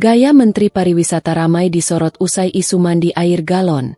Gaya Menteri Pariwisata ramai disorot usai isu mandi air galon,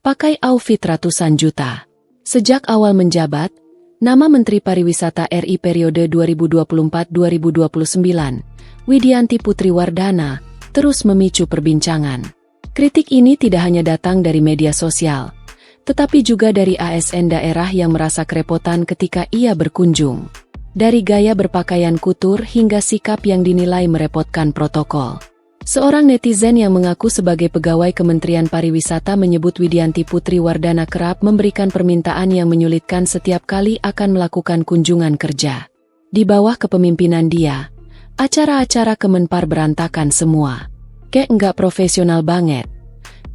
pakai outfit ratusan juta. Sejak awal menjabat, nama Menteri Pariwisata RI periode 2024-2029, Widianti Putriwardana, terus memicu perbincangan. Kritik ini tidak hanya datang dari media sosial, tetapi juga dari ASN daerah yang merasa kerepotan ketika ia berkunjung. Dari gaya berpakaian kutur hingga sikap yang dinilai merepotkan protokol. Seorang netizen yang mengaku sebagai pegawai Kementerian Pariwisata menyebut Widianti Putriwardana kerap memberikan permintaan yang menyulitkan setiap kali akan melakukan kunjungan kerja. Di bawah kepemimpinan dia, acara-acara Kemenpar berantakan semua. Kayak nggak profesional banget.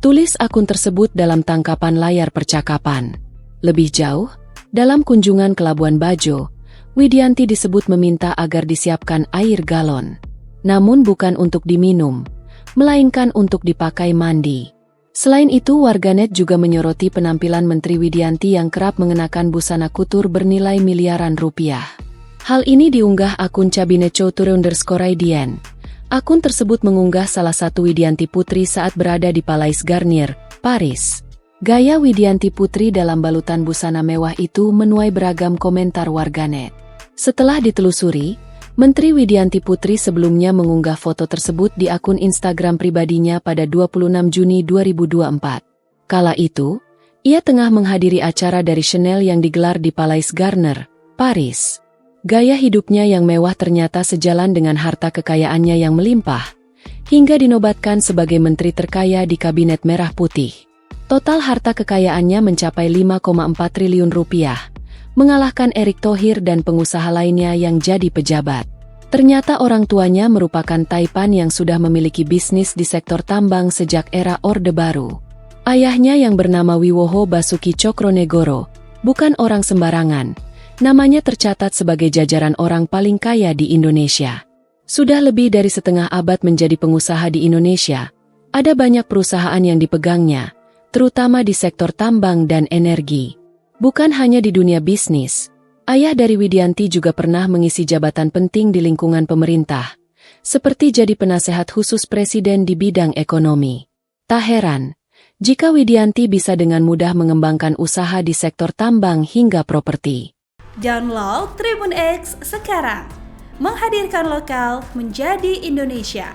Tulis akun tersebut dalam tangkapan layar percakapan. Lebih jauh, dalam kunjungan ke Labuan Bajo, Widianti disebut meminta agar disiapkan air galon. Namun bukan untuk diminum, melainkan untuk dipakai mandi. Selain itu, warganet juga menyoroti penampilan Menteri Widianti yang kerap mengenakan busana kutur bernilai miliaran rupiah. Hal ini diunggah akun @cabinet_idien. Akun tersebut mengunggah salah satu Widianti Putri saat berada di Palais Garnier, Paris. Gaya Widianti Putri dalam balutan busana mewah itu menuai beragam komentar warganet. Setelah ditelusuri, Menteri Widianti Putri sebelumnya mengunggah foto tersebut di akun Instagram pribadinya pada 26 Juni 2024. Kala itu, ia tengah menghadiri acara dari Chanel yang digelar di Palais Garnier, Paris. Gaya hidupnya yang mewah ternyata sejalan dengan harta kekayaannya yang melimpah, hingga dinobatkan sebagai menteri terkaya di Kabinet Merah Putih. Total harta kekayaannya mencapai 5,4 triliun rupiah. Mengalahkan Erick Thohir dan pengusaha lainnya yang jadi pejabat. Ternyata orang tuanya merupakan Taipan yang sudah memiliki bisnis di sektor tambang sejak era Orde Baru. Ayahnya yang bernama Wiwoho Basuki Cokronegoro, bukan orang sembarangan. Namanya tercatat sebagai jajaran orang paling kaya di Indonesia. Sudah lebih dari setengah abad menjadi pengusaha di Indonesia. Ada banyak perusahaan yang dipegangnya, terutama di sektor tambang dan energi. Bukan hanya di dunia bisnis, ayah dari Widianti juga pernah mengisi jabatan penting di lingkungan pemerintah, seperti jadi penasehat khusus presiden di bidang ekonomi. Tak heran, jika Widianti bisa dengan mudah mengembangkan usaha di sektor tambang hingga properti. Download Tribun X sekarang, menghadirkan lokal menjadi Indonesia.